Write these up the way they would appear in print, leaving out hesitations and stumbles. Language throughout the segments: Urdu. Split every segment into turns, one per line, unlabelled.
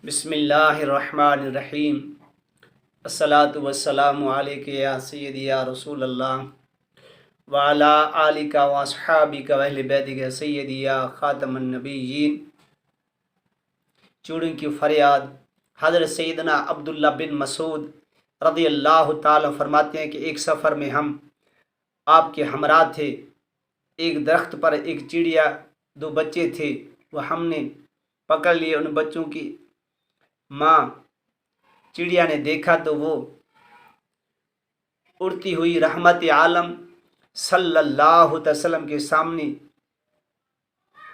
بسم اللہ الرحمن الرحیم۔ الصلاۃ والسلام علیک یا سیدی یا رسول اللہ وعلی آلک و اصحابک و اہل بیتک سیدی یا خاتم النبیین۔ چوڑوں کی فریاد۔ حضرت سیدنا عبداللہ بن مسعود رضی اللہ تعالی فرماتے ہیں کہ ایک سفر میں ہم آپ کے ہمراہ تھے۔ ایک درخت پر ایک چڑیا، دو بچے تھے، وہ ہم نے پکڑ لیے۔ ان بچوں کی ماں چڑیا نے دیکھا تو وہ اڑتی ہوئی رحمت عالم صلی اللہ علیہ وسلم کے سامنے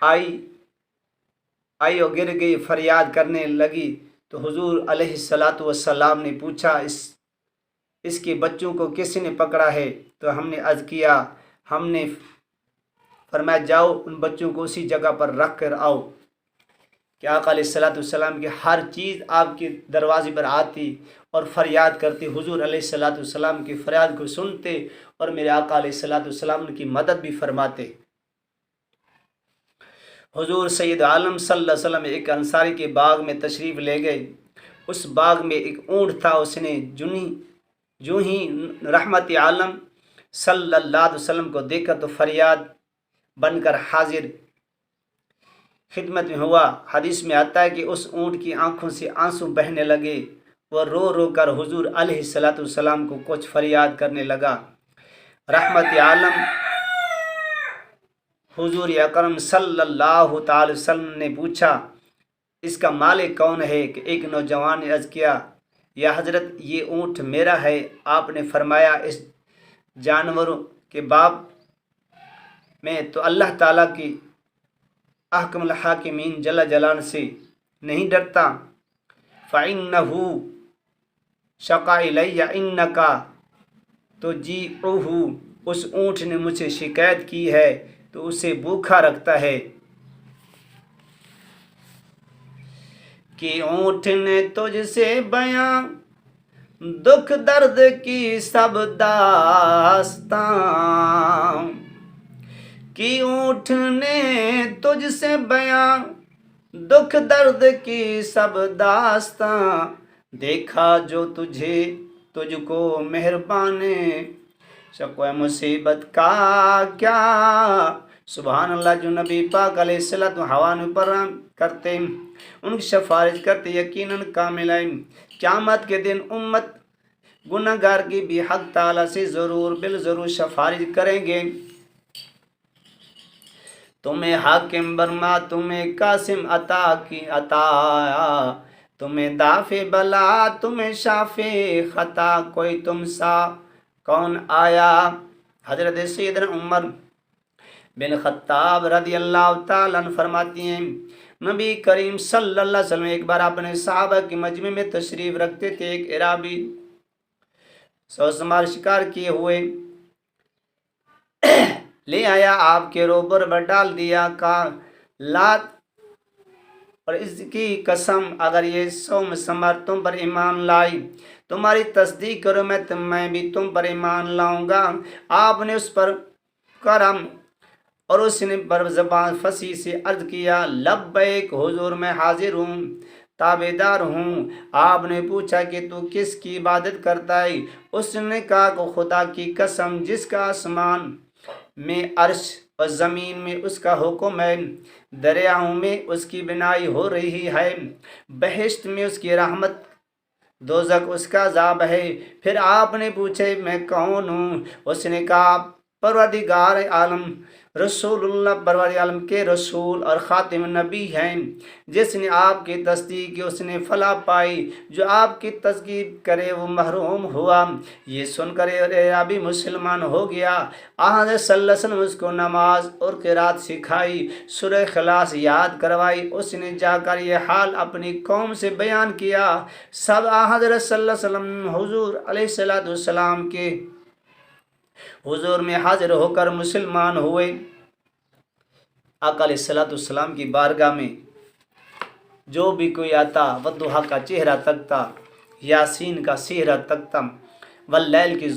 آئی اور گر گئی، فریاد کرنے لگی۔ تو حضور علیہ الصلاۃ والسلام نے پوچھا اس کے بچوں کو کس نے پکڑا ہے؟ تو ہم نے عرض کیا، ہم نے فرمایا جاؤ ان بچوں کو اسی جگہ پر رکھ کر آؤ کہ آقا علیہ الصلاۃ والسلام کی ہر چیز آپ کے دروازے پر آتی اور فریاد کرتی۔ حضور علیہ الصلاۃ والسلام کی فریاد کو سنتے اور میرے آقا علیہ الصلاۃ والسلام کی مدد بھی فرماتے۔ حضور سید عالم صلی اللہ علیہ وسلم ایک انصاری کے باغ میں تشریف لے گئے۔ اس باغ میں ایک اونٹ تھا، اس نے جو ہی رحمت عالم صلی اللہ علیہ وسلم کو دیکھا تو فریاد بن کر حاضر خدمت میں ہوا۔ حدیث میں آتا ہے کہ اس اونٹ کی آنکھوں سے آنسو بہنے لگے، وہ رو رو کر حضور علیہ الصلاۃ والسلام کو کچھ فریاد کرنے لگا۔ رحمت عالم حضور اکرم صلی اللہ تعالی وسلم نے پوچھا اس کا مالک کون ہے؟ کہ ایک نوجوان نے عرض کیا، یا حضرت یہ اونٹ میرا ہے۔ آپ نے فرمایا اس جانوروں کے باب میں تو اللہ تعالیٰ کی احکم الحاکمین جل جلال سے نہیں ڈرتا؟ فَإِنَّهُ شَقَا إِلَيَّ إِنَّكَ تُجِيعُهُ، اس اونٹ نے مجھ سے شکایت کی ہے تو اسے بھوکا رکھتا ہے کہ اونٹ نے تجھ سے بیاں دکھ درد کی سب داستان، کہ اونٹ نے تجھ سے بیاں دکھ درد کی سب داستان، دیکھا جو تجھ کو مہربان شکوہ مصیبت کا کیا۔ سبحان اللہ۔ جو نبی پاک علیہ الصلوۃ والسلام پر کرتے، ان کی سفارش کرتے، یقیناً کامل ہے۔ قیامت کے دن امت گناہ گار کی بھی حق تعالیٰ سے ضرور بالضرور سفارش کریں گے۔ تمہیں حاکم برما، تمہیں قاسم عطا کی عطا، تمہیں دافع بلا، تمہیں شافع خطا، کوئی تم سا کون آیا؟ حضرت سیدنا عمر بن خطاب رضی اللہ تعالیٰ عنہ فرماتی ہیں، نبی کریم صلی اللہ علیہ وسلم ایک بار اپنے صحابہ کی مجمع میں تشریف رکھتے تھے۔ ایک عرابی سو سمار شکار کیے ہوئے لے آیا، آپ کے روبر پر ڈال دیا، کہا لات اور اس کی قسم اگر یہ 100 مسمار تم پر ایمان لائی، تمہاری تصدیق کرو، میں بھی تم پر ایمان لاؤں گا۔ آپ نے اس پر کرم اور اس نے بر زبان فصیح سے عرض کیا، لبیک حضور، میں حاضر ہوں، تابعدار ہوں۔ آپ نے پوچھا کہ تو کس کی عبادت کرتا ہے؟ اس نے کہا کہ خدا کی قسم جس کا آسمان میں عرش اور زمین میں اس کا حکم ہے، دریاؤں میں اس کی بنائی ہو رہی ہے، بہشت میں اس کی رحمت، دوزخ اس کا عذاب ہے۔ پھر آپ نے پوچھا میں کون ہوں؟ اس نے کہا پروردگار عالم رسول اللہ، پروردگار عالم کے رسول اور خاتم النبی ہیں، جس نے آپ کی تصدیق کی اس نے فلاح پائی، جو آپ کی تصدیق کرے وہ محروم ہوا۔ یہ سن کر عربی مسلمان ہو گیا۔ حضرت صلی اللہ علیہ وسلم اس کو نماز اور قرات سکھائی، سورہ اخلاص یاد کروائی۔ اس نے جا کر یہ حال اپنی قوم سے بیان کیا۔ سب حضرت صلی اللہ علیہ وسلم حضور علیہ الصلوۃ والسلام کے حضور میں حاضر ہو کر مسلمان ہوئے۔ آقا علیہ الصلوۃ والسلام کی بارگاہ میں جو بھی کوئی آتا، والضحیٰ کا چہرہ تکتا، یاسین کا چہرہ تکتا، واللیل کی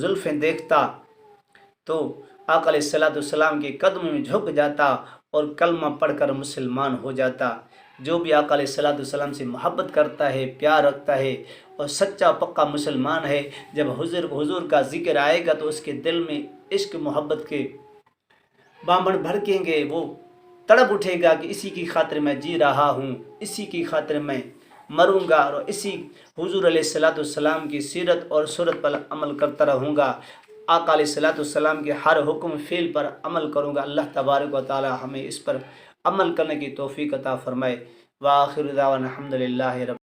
زلفیں دیکھتا تو آقا علیہ الصلوۃ والسلام کے قدموں میں جھک جاتا اور کلمہ پڑھ کر مسلمان ہو جاتا۔ جو بھی آقا علیہ الصلوۃ والسلام سے محبت کرتا ہے، پیار رکھتا ہے اور سچا پکا مسلمان ہے، جب حضور کا ذکر آئے گا تو اس کے دل میں عشق محبت کے بامبڑ بھڑکیں گے، وہ تڑپ اٹھے گا کہ اسی کی خاطر میں جی رہا ہوں، اسی کی خاطر میں مروں گا، اور اسی حضور علیہ الصلوۃ والسلام کی سیرت اور صورت پر عمل کرتا رہوں گا، آقا علیہ الصلوۃ والسلام کے ہر حکم فعل پر عمل کروں گا۔ اللہ تبارک و تعالی ہمیں اس پر عمل کرنے کی توفیق عطا فرمائے۔ وآخر دعوانا الحمد للہ رب